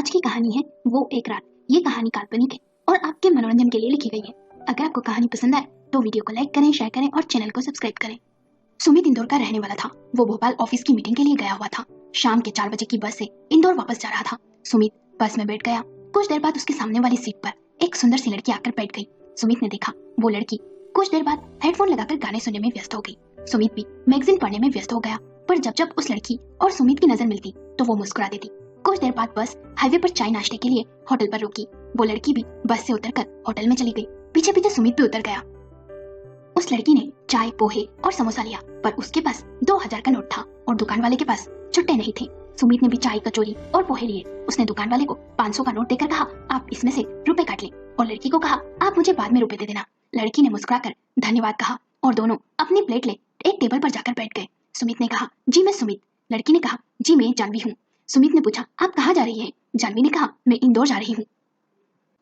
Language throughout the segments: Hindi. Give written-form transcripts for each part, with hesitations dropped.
आज की कहानी है वो एक रात। ये कहानी काल्पनिक है और आपके मनोरंजन के लिए लिखी गई है। अगर आपको कहानी पसंद आए तो वीडियो को लाइक करें, शेयर करें और चैनल को सब्सक्राइब करें। सुमित इंदौर का रहने वाला था। वो भोपाल ऑफिस की मीटिंग के लिए गया हुआ था। शाम के 4 बजे की बस से इंदौर वापस जा रहा था। सुमित बस में बैठ गया। कुछ देर बाद उसके सामने वाली सीट पर एक सुंदर सी लड़की आकर बैठ गई। सुमित ने देखा वो लड़की कुछ देर बाद हेडफोन लगाकर गाने सुनने में व्यस्त हो गई। सुमित भी मैगजीन पढ़ने में व्यस्त हो गया। पर जब जब उस लड़की और सुमित की नजर मिलती तो वो मुस्कुरा देती। कुछ देर बाद बस हाईवे पर चाय नाश्ते के लिए होटल पर रुकी। वो लड़की भी बस से उतरकर होटल में चली गई। पीछे पीछे सुमित भी उतर गया। उस लड़की ने चाय, पोहे और समोसा लिया, पर उसके पास 2000 का नोट था और दुकान वाले के पास छुट्टे नहीं थे। सुमित ने भी चाय, कचौरी और पोहे लिए। उसने दुकान वाले को 500 का नोट देकर कहा, आप इसमें से रुपए काट लें, और लड़की को कहा, आप मुझे बाद में रुपए दे देना। लड़की ने मुस्कुराकर धन्यवाद कहा और दोनों अपनी प्लेट ले एक टेबल पर जाकर बैठ गए। सुमित ने कहा, जी मैं सुमित। लड़की ने कहा, जी मैं जानवी हूँ। सुमित ने पूछा, आप कहाँ जा रही है? जानवी ने कहा, मैं इंदौर जा रही हूँ।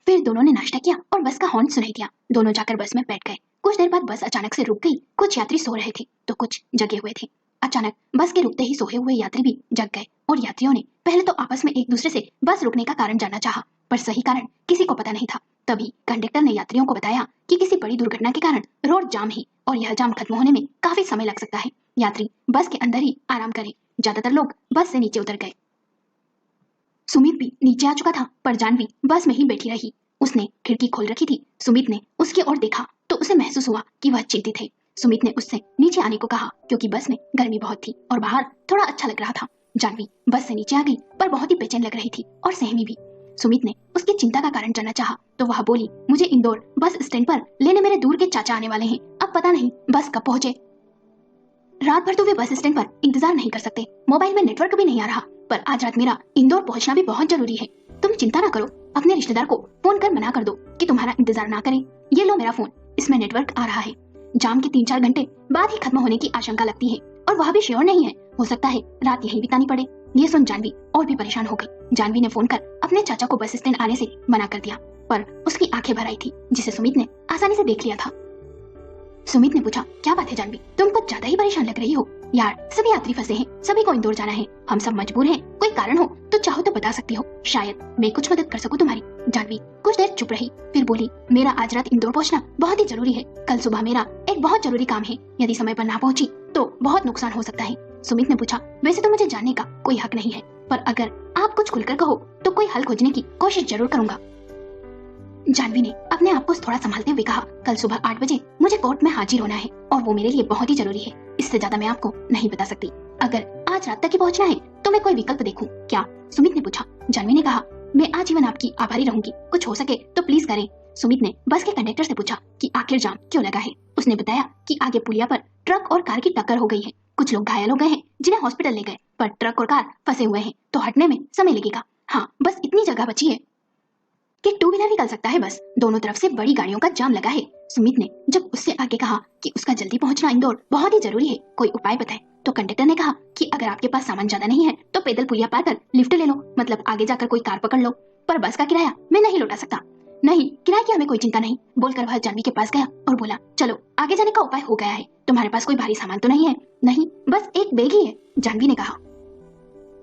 फिर दोनों ने नाश्ता किया और बस का हॉर्न सुनाई दिया। दोनों जाकर बस में बैठ गए। कुछ देर बाद बस अचानक से रुक गई। कुछ यात्री सो रहे थे तो कुछ जगे हुए थे। अचानक बस के रुकते ही सोए हुए यात्री भी जग गए और यात्रियों ने पहले तो आपस में एक दूसरे से बस रुकने का कारण जानना चाहा, पर सही कारण किसी को पता नहीं था। तभी कंडक्टर ने यात्रियों को बताया कि किसी बड़ी दुर्घटना के कारण रोड जाम है और यह जाम खत्म होने में काफी समय लग सकता है। यात्री बस के अंदर ही आराम करें। ज्यादातर लोग बस से नीचे उतर गए। सुमित भी नीचे आ चुका था, पर जानवी बस में ही बैठी रही। उसने खिड़की खोल रखी थी। सुमित ने उसकी ओर देखा तो उसे महसूस हुआ कि वह चिंतित है। सुमित ने उससे नीचे आने को कहा क्योंकि बस में गर्मी बहुत थी और बाहर थोड़ा अच्छा लग रहा था। जानवी बस से नीचे आ गई, पर बहुत ही बेचैन लग रही थी और सहमी भी। सुमित ने उसकी चिंता का कारण जानना चाहा तो वह बोली, मुझे इंदौर बस स्टैंड पर लेने मेरे दूर के चाचा आने वाले हैं। अब पता नहीं बस कब पहुंचे। रात भर तो वे बस स्टैंड पर इंतजार नहीं कर सकते। मोबाइल में नेटवर्क भी नहीं आ रहा, पर आज रात मेरा इंदौर पहुंचना भी बहुत जरूरी है। तुम चिंता ना करो, अपने रिश्तेदार को फोन कर मना कर दो कि तुम्हारा इंतजार ना करें। ये लो मेरा फोन, इसमें नेटवर्क आ रहा है। जाम के 3-4 घंटे बाद ही खत्म होने की आशंका लगती है और वह भी श्योर नहीं है। हो सकता है रात यहीं बितानी पड़े। ये सुन जानवी और भी परेशान हो गई। जानवी ने फोन कर अपने चाचा को बस स्टैंड आने से मना कर दिया, पर उसकी आंखें भर आई थी, जिसे सुमित ने आसानी से देख लिया था। सुमित ने पूछा, क्या बात है जानवी, तुम कुछ ज्यादा ही परेशान लग रही हो। यार सभी यात्री फंसे हैं, सभी को इंदौर जाना है, हम सब मजबूर हैं। कोई कारण हो तो चाहो तो बता सकती हो, शायद मैं कुछ मदद कर सकूं तुम्हारी। जानवी कुछ देर चुप रही, फिर बोली, मेरा आज रात इंदौर पहुंचना बहुत ही जरूरी है। कल सुबह मेरा एक बहुत जरूरी काम है। यदि समय पर ना पहुंची तो बहुत नुकसान हो सकता है। सुमित ने पूछा, वैसे तो मुझे जानने का कोई हक नहीं है, पर अगर आप कुछ खुलकर कहो तो कोई हल खोजने की कोशिश जरूर करूंगा। जानवी ने अपने आप को थोड़ा संभालते हुए कहा, कल सुबह 8 बजे मुझे कोर्ट में हाजिर होना है और वो मेरे लिए बहुत ही जरूरी है। इससे ज्यादा मैं आपको नहीं बता सकती। अगर आज रात तक ही पहुंचना है तो मैं कोई विकल्प देखूं क्या? सुमित ने पूछा। जानवी ने कहा, मैं आजीवन आपकी आभारी रहूंगी, कुछ हो सके तो प्लीज करें। सुमित ने बस के कंडक्टर से पूछा कि आखिर जाम क्यों लगा है। उसने बताया कि आगे पुलिया पर ट्रक और कार की टक्कर हो गई है। कुछ लोग घायल हो गए हैं जिन्हें हॉस्पिटल ले गए, पर ट्रक और कार फंसे हुए हैं तो हटने में समय लगेगा। हाँ, बस इतनी जगह बची है कि 2 व्हीलर निकल सकता है। बस दोनों तरफ से बड़ी गाड़ियों का जाम लगा है। सुमित ने जब उससे आगे कहा कि उसका जल्दी पहुंचना इंदौर बहुत ही जरूरी है, कोई उपाय बताए, तो कंडक्टर ने कहा कि अगर आपके पास सामान ज्यादा नहीं है तो पैदल पुलिया पार कर लिफ्ट ले लो, मतलब आगे जाकर कोई कार पकड़ लो, पर बस का किराया मैं नहीं लौटा सकता। नहीं, किराए की हमें कोई चिंता नहीं, बोलकर वह जानवी के पास गया और बोला, चलो आगे जाने का उपाय हो गया है। तुम्हारे पास कोई भारी सामान तो नहीं है? नहीं, बस एक बैग ही है, जानवी ने कहा।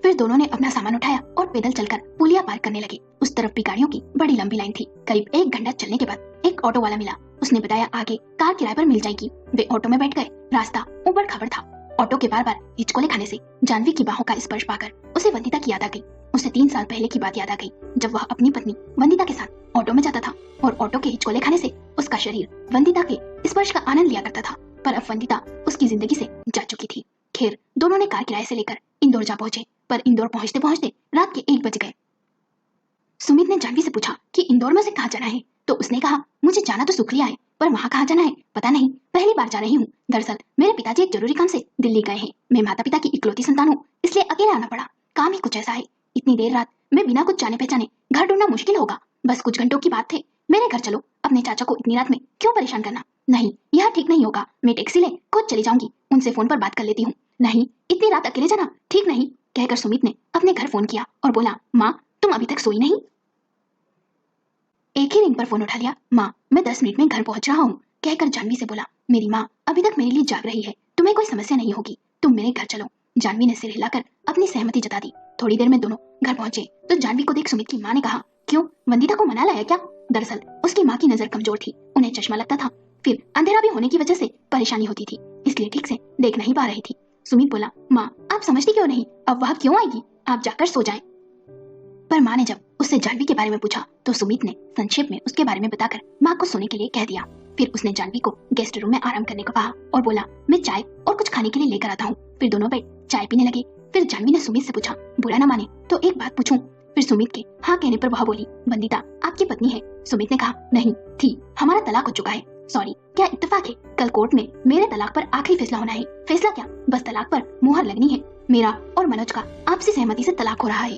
फिर दोनों ने अपना सामान उठाया और पैदल चलकर पुलिया पार करने लगे। उस तरफ भी गाड़ियों की बड़ी लंबी लाइन थी। करीब 1 घंटा चलने के बाद एक ऑटो वाला मिला। उसने बताया आगे कार किराए पर मिल जाएगी। वे ऑटो में बैठ गए। रास्ता ऊबड़ खाबड़ था। ऑटो के बार बार हिचकोले खाने से जानवी की बाहों का स्पर्श पाकर उसे वंदिता की याद आ गई। उसे 3 साल पहले की बात याद आ गई, जब वह अपनी पत्नी वंदिता के साथ ऑटो में जाता था और ऑटो के हिचकोले खाने से उसका शरीर वंदिता के स्पर्श का आनंद लिया करता था। पर अब वंदिता उसकी जिंदगी से जा चुकी थी। खैर, दोनों ने कार किराए से लेकर इंदौर जा पहुंचे, पर इंदौर पहुंचते पहुंचते रात के 1 बज गए। सुमित ने जानवी से पूछा कि इंदौर में से कहाँ जाना है, तो उसने कहा, मुझे जाना तो सुखलिया है, पर वहाँ कहाँ जाना है पता नहीं, पहली बार जा रही हूँ। दरअसल मेरे पिताजी एक जरूरी काम से दिल्ली गए हैं। मैं माता पिता की इकलौती संतान हूँ, इसलिए अकेले आना पड़ा। काम ही कुछ ऐसा है। इतनी देर रात में बिना कुछ जाने पहचाने घर ढूंढना मुश्किल होगा। बस कुछ घंटों की बात है, मेरे घर चलो। अपने चाचा को इतनी रात में क्यों परेशान करना? नहीं, यह ठीक नहीं होगा। मैं टैक्सी ले खुद चली जाऊंगी, उनसे फोन पर बात कर लेती हूँ। नहीं, इतनी रात अकेले जाना ठीक नहीं, कहकर सुमित ने अपने घर फोन किया और बोला, माँ तुम अभी तक सोई नहीं? एक ही रिंग पर फोन उठा लिया। माँ मैं 10 मिनट में घर पहुंच रहा हूँ, कहकर जानवी से बोला, मेरी माँ अभी तक मेरे लिए जाग रही है, तुम्हें कोई समस्या नहीं होगी, तुम मेरे घर चलो। जानवी ने सिर हिलाकर अपनी सहमति जता दी। थोड़ी देर में दोनों घर पहुंचे तो जानवी को देख सुमित की माँ ने कहा, क्यों, वंदिता को मना लाया क्या? दरअसल उसकी माँ की नजर कमजोर थी, उन्हें चश्मा लगता था, फिर अंधेरा भी होने की वजह से परेशानी होती थी, इसलिए ठीक से देख नहीं पा रही थी। सुमित बोला, माँ आप समझती क्यों नहीं, अब वह क्यों आएगी, आप जाकर सो जाएं। पर माँ ने जब उससे जानवी के बारे में पूछा तो सुमित ने संक्षेप में उसके बारे में बताकर माँ को सोने के लिए कह दिया। फिर उसने जानवी को गेस्ट रूम में आराम करने को कहा और बोला, मैं चाय और कुछ खाने के लिए लेकर आता हूँ। फिर दोनों बैठ चाय पीने लगे। फिर जानवी ने सुमित से पूछा, बुरा ना माने तो एक बात पूछूं? फिर सुमित के हाँ कहने पर वह बोली, वंदिता आपकी पत्नी है। सुमित ने कहा, नहीं थी, हमारा तलाक हो चुका है। सॉरी, क्या इत्तेफाक है, कल कोर्ट में मेरे तलाक पर आखिरी फैसला होना है। फैसला क्या, बस तलाक पर मुहर लगनी है। मेरा और मनोज का आपसी सहमति से तलाक हो रहा है।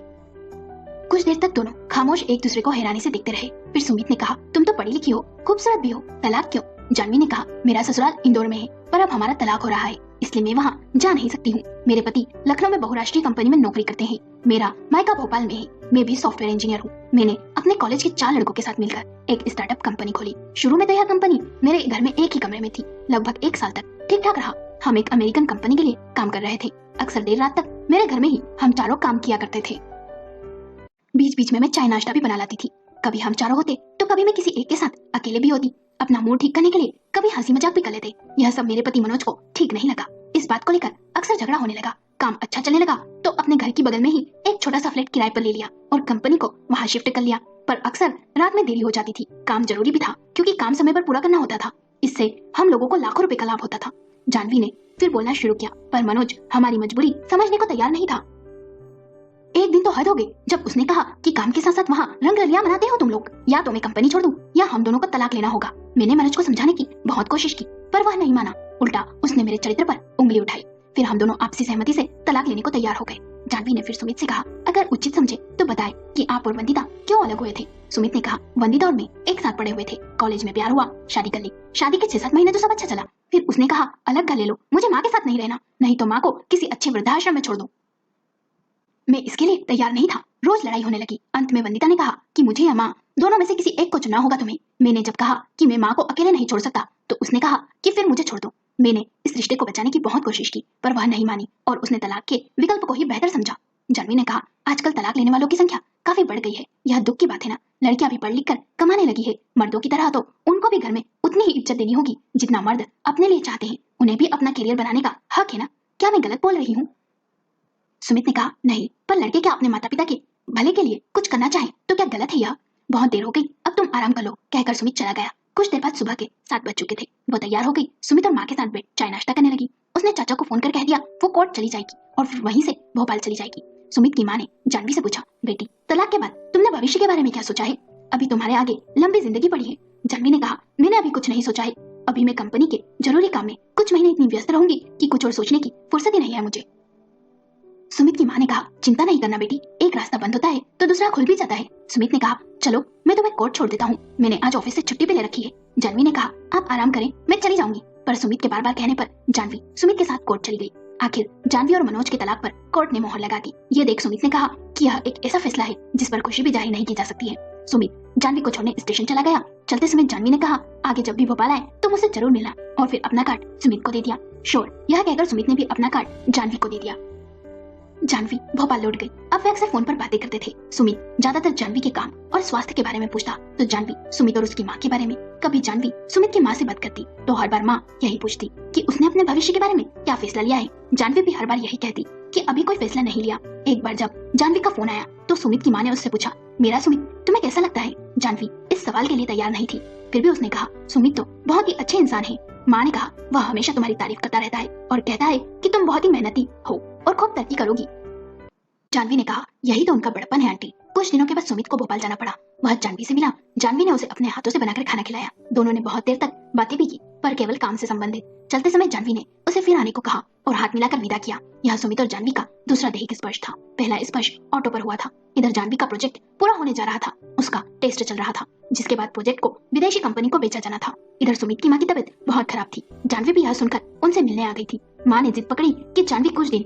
कुछ देर तक दोनों खामोश एक दूसरे को हैरानी से देखते रहे। फिर सुमित ने कहा, तुम तो पढ़ी लिखी हो, खूबसूरत भी हो, तलाक क्यों? जानवी ने कहा, मेरा ससुराल इंदौर में है, पर अब हमारा तलाक हो रहा है, इसलिए मैं वहाँ जा नहीं सकती हूँ। मेरे पति लखनऊ में बहुराष्ट्रीय कंपनी में नौकरी करते हैं, मेरा मायका भोपाल में है, मैं भी सॉफ्टवेयर इंजीनियर हूँ। मैंने अपने कॉलेज के 4 लड़कों के साथ मिलकर एक स्टार्टअप कंपनी खोली। शुरू में तो यह कंपनी मेरे घर में एक ही कमरे में थी। लगभग 1 साल तक ठीक ठाक रहा। हम एक अमेरिकन कंपनी के लिए काम कर रहे थे। अक्सर देर रात तक मेरे घर में ही हम चारों काम किया करते थे। बीच बीच में मैं चाय नाश्ता भी बना लाती थी। कभी हम चारों होते तो कभी मैं किसी एक के साथ अकेले भी होती। अपना मूड ठीक करने के लिए कभी हंसी मजाक भी कर लेते। यह सब मेरे पति मनोज को ठीक नहीं लगा। इस बात को लेकर अक्सर झगड़ा होने लगा। काम अच्छा चलने लगा तो अपने घर की बगल में ही एक छोटा सा फ्लैट किराए पर ले लिया और कंपनी को वहाँ शिफ्ट कर लिया। पर अक्सर रात में देरी हो जाती थी। काम जरूरी भी था क्योंकि काम समय पर पूरा करना होता था। इससे हम लोगों को लाखों रुपए का लाभ होता था। जानवी ने फिर बोलना शुरू किया, पर मनोज हमारी मजबूरी समझने को तैयार नहीं था। एक दिन तो हद हो गई जब उसने कहा कि काम के साथ साथ वहाँ रंग रलियां मनाते हो तुम लोग, या तो मैं कंपनी छोड़ दूं या हम दोनों को तलाक लेना होगा। मैंने मनोज को समझाने की बहुत कोशिश की पर वह नहीं माना। उल्टा उसने मेरे चरित्र पर उंगली उठाई। फिर हम दोनों आपसी सहमति से तलाक लेने को तैयार हो गए। जानवी ने फिर सुमित से कहा, अगर उचित समझे तो बताए कि आप और वंदिता क्यों अलग हुए थे। सुमित ने कहा, वंदिता और मैं एक साथ पढ़े हुए थे, कॉलेज में प्यार हुआ, शादी कर ली। शादी के 6-7 महीने तो सब अच्छा चला। फिर उसने कहा, अलग घर ले लो, मुझे माँ के साथ नहीं रहना, नहीं तो माँ को किसी अच्छे वृद्धाश्रम में छोड़ दो। मैं इसके लिए तैयार नहीं था। रोज लड़ाई होने लगी। अंत में वंदिता ने कहा कि मुझे या माँ दोनों में से किसी एक को चुनना होगा तुम्हें। मैंने जब कहा कि मैं माँ को अकेले नहीं छोड़ सकता तो उसने कहा कि फिर मुझे छोड़ दो। मैंने इस रिश्ते को बचाने की बहुत कोशिश की पर वह नहीं मानी और उसने तलाक के विकल्प को ही बेहतर समझा। जानवी ने कहा, आजकल तलाक लेने वालों की संख्या काफी बढ़ गई है। यह दुख की बात है ना। लड़कियां भी पढ़ लिख कर कमाने लगी है। मर्दों की तरह तो उनको भी घर में उतनी ही इज्जत देनी होगी जितना मर्द अपने लिए चाहते हैं। उन्हें भी अपना करियर बनाने का हक है ना। क्या मैं गलत बोल रही हूँ? सुमित ने कहा, नहीं, पर लड़के क्या अपने माता पिता के भले के लिए कुछ करना चाहे तो क्या गलत है यह? बहुत देर हो गई, अब तुम आराम कर लो, कहकर सुमित चला गया। कुछ देर बाद सुबह के 7 बज चुके थे। वो तैयार हो गई। सुमित और माँ के साथ बैठ चाय नाश्ता करने लगी। उसने चाचा को फोन कर कह दिया वो कोर्ट चली जाएगी और फिर वहीं से भोपाल चली जाएगी। सुमित की माँ ने जानवी से पूछा, बेटी तलाक के बाद तुमने भविष्य के बारे में क्या सोचा है? अभी तुम्हारे आगे लंबी जिंदगी पड़ी है। जानवी ने कहा, मैंने अभी कुछ नहीं सोचा है। अभी मैं कंपनी के जरूरी काम में कुछ महीने इतनी व्यस्त रहूंगी कि कुछ और सोचने की फुर्सत ही नहीं है मुझे। सुमित की माँ ने कहा, चिंता नहीं करना बेटी, एक रास्ता बंद होता है तो दूसरा खुल भी जाता है। सुमित ने कहा, चलो मैं तुम्हें कोर्ट छोड़ देता हूँ, मैंने आज ऑफिस से छुट्टी पे ले रखी है। जानवी ने कहा, आप आराम करें, मैं चली जाऊंगी। पर सुमित के बार बार कहने पर जानवी सुमित के साथ कोर्ट चली गई। आखिर जानवी और मनोज के तलाक पर कोर्ट ने मोहर लगा दी। ये देख सुमित ने कहा कि यह एक ऐसा फैसला है जिस पर खुशी भी जाहिर नहीं की जा सकती है। सुमित जानवी को छोड़ने स्टेशन चला गया। चलते समय जानवी ने कहा, आगे जब भी भोपाल आए तो मुझसे जरूर मिलना, और फिर अपना कार्ड सुमित को दे दिया। श्योर, यह कहकर सुमित ने भी अपना कार्ड जानवी को दे दिया। जानवी भोपाल लौट गई। अब वे अक्सर फोन पर बातें करते थे। सुमित ज्यादातर जानवी के काम और स्वास्थ्य के बारे में पूछता तो जानवी सुमित और उसकी माँ के बारे में। कभी जानवी सुमित की माँ से बात करती तो हर बार माँ यही पूछती कि उसने अपने भविष्य के बारे में क्या फैसला लिया है। जानवी भी हर बार यही कहती कि अभी कोई फैसला नहीं लिया। एक बार जब जानवी का फोन आया तो सुमित की माँ ने उससे पूछा, मेरा सुमित तुम्हें कैसा लगता है? जानवी इस सवाल के लिए तैयार नहीं थी, फिर भी उसने कहा, सुमित तो बहुत ही अच्छे इंसान है। माँ ने कहा, वह हमेशा तुम्हारी तारीफ करता रहता है और कहता है कि तुम बहुत ही मेहनती हो और खूब तरक्की करोगी। जानवी ने कहा, यही तो उनका बड़प्पन है आंटी। कुछ दिनों के बाद सुमित को भोपाल जाना पड़ा। वह जानवी से मिला। जानवी ने उसे अपने हाथों से बनाकर खाना खिलाया। दोनों ने बहुत देर तक बातें भी की पर केवल काम से संबंधित। चलते समय जानवी ने उसे फिर आने को कहा और हाथ मिलाकर विदा किया। यह सुमित और जानवी का दूसरा दैहिक स्पर्श था। पहला स्पर्श ऑटो पर हुआ था। इधर जानवी का प्रोजेक्ट पूरा होने जा रहा था। उसका टेस्ट चल रहा था जिसके बाद प्रोजेक्ट को विदेशी कंपनी को बेचा जाना था। इधर सुमित की माँ की तबीयत बहुत खराब थी। जानवी भी यह सुनकर उनसे मिलने आ गई थी। माँ ने जिद पकड़ी कि जानवी कुछ दिन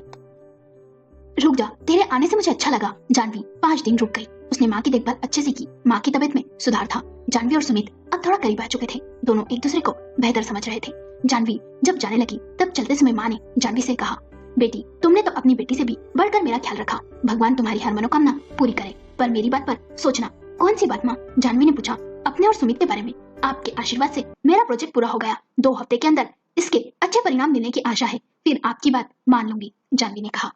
रुक जा, तेरे आने से मुझे अच्छा लगा। जानवी 5 दिन रुक गई। उसने माँ की देखभाल अच्छे से की। माँ की तबीयत में सुधार था। जानवी और सुमित अब थोड़ा करीब आ चुके थे। दोनों एक दूसरे को बेहतर समझ रहे थे। जानवी जब जाने लगी तब चलते समय माँ ने जानवी से कहा, बेटी, तुमने तो अपनी बेटी से भी बढ़कर मेरा ख्याल रखा। भगवान तुम्हारी हर मनोकामना पूरी करे। पर मेरी बात पर सोचना। कौन सी बात माँ? जानवी ने पूछा। अपने और सुमित के बारे में। आपके आशीर्वाद से मेरा प्रोजेक्ट पूरा हो गया। 2 हफ्ते के अंदर इसके अच्छे परिणाम मिलने की आशा है। फिर आपकी बात मान लूंगी, जानवी ने कहा।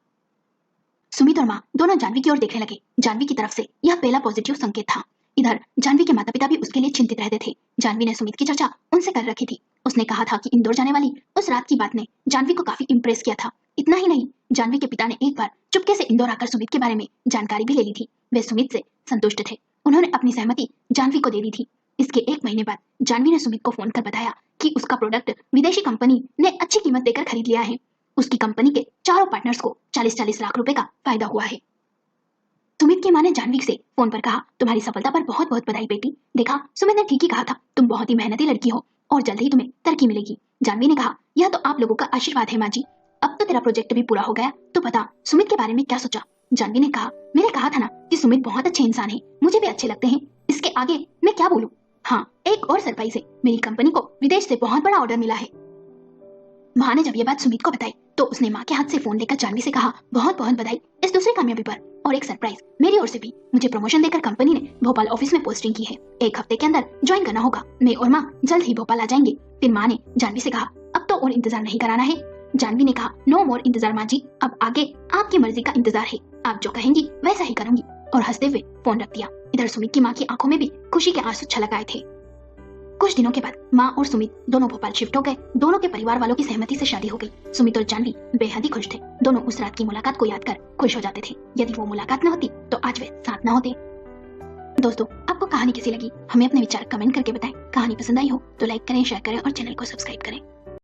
सुमित और माँ दोनों जानवी की ओर देखने लगे। जानवी की तरफ से यह पहला पॉजिटिव संकेत था। इधर जानवी के माता पिता भी उसके लिए चिंतित रहते थे। जानवी ने सुमित की चर्चा उनसे कर रखी थी। उसने कहा था कि इंदौर जाने वाली उस रात की बात ने जानवी को काफी इम्प्रेस किया था। इतना ही नहीं, जानवी के पिता ने एक बार चुपके से इंदौर आकर सुमित के बारे में जानकारी भी ले ली थी। वे सुमित से संतुष्ट थे। उन्होंने अपनी सहमति जानवी को दे दी थी। इसके 1 महीने बाद जानवी ने सुमित को फोन कर बताया कि उसका प्रोडक्ट विदेशी कंपनी ने अच्छी कीमत देकर खरीद लिया है। उसकी कंपनी के चारों पार्टनर्स को 40-40 लाख रुपए का फायदा हुआ है। सुमित की मां ने जानवी से फोन पर कहा, तुम्हारी सफलता पर बहुत बहुत बधाई बेटी। देखा, सुमित ने ठीक ही कहा था। तुम बहुत ही मेहनती लड़की हो और जल्द ही तुम्हें तरक्की मिलेगी। जानवी ने कहा, यह तो आप लोगों का आशीर्वाद है माँ जी। अब तो तेरा प्रोजेक्ट भी पूरा हो गया, तो बता सुमित के बारे में क्या सोचा? जानवी ने कहा, मैंने कहा था ना कि सुमित बहुत अच्छे इंसान है। मुझे भी अच्छे लगते हैं। इसके आगे मैं क्या बोलूं? हाँ, एक और सरप्राइज है। मेरी कंपनी को विदेश से बहुत बड़ा ऑर्डर मिला है। माँ ने जब ये बात सुमित को बताई तो उसने माँ के हाथ से फोन लेकर जानवी से कहा, बहुत बहुत बधाई इस दूसरी कामयाबी पर। और एक सरप्राइज मेरी ओर से भी। मुझे प्रमोशन देकर कंपनी ने भोपाल ऑफिस में पोस्टिंग की है। 1 हफ्ते के अंदर ज्वाइन करना होगा। मैं और माँ जल्द ही भोपाल आ जाएंगे। फिर माँ ने जानवी से कहा, अब तो और इंतजार नहीं कराना है। जानवी ने कहा, नो मोर इंतजार माँ जी, अब आगे आपकी मर्जी का इंतजार है। आप जो कहेंगी वैसा ही करूंगी। और हंसते हुए फोन रख दिया। इधर सुमित की माँ की आंखों में भी खुशी के आंसू छलक आए थे। कुछ दिनों के बाद माँ और सुमित दोनों भोपाल शिफ्ट हो गए। दोनों के परिवार वालों की सहमति से शादी हो गई। सुमित और जानवी बेहद ही खुश थे। दोनों उस रात की मुलाकात को याद कर खुश हो जाते थे। यदि वो मुलाकात न होती तो आज वे साथ न होते। दोस्तों, आपको कहानी कैसी लगी हमें अपने विचार कमेंट करके बताएं। कहानी पसंद आई हो तो लाइक करें, शेयर करें और चैनल को सब्सक्राइब करें।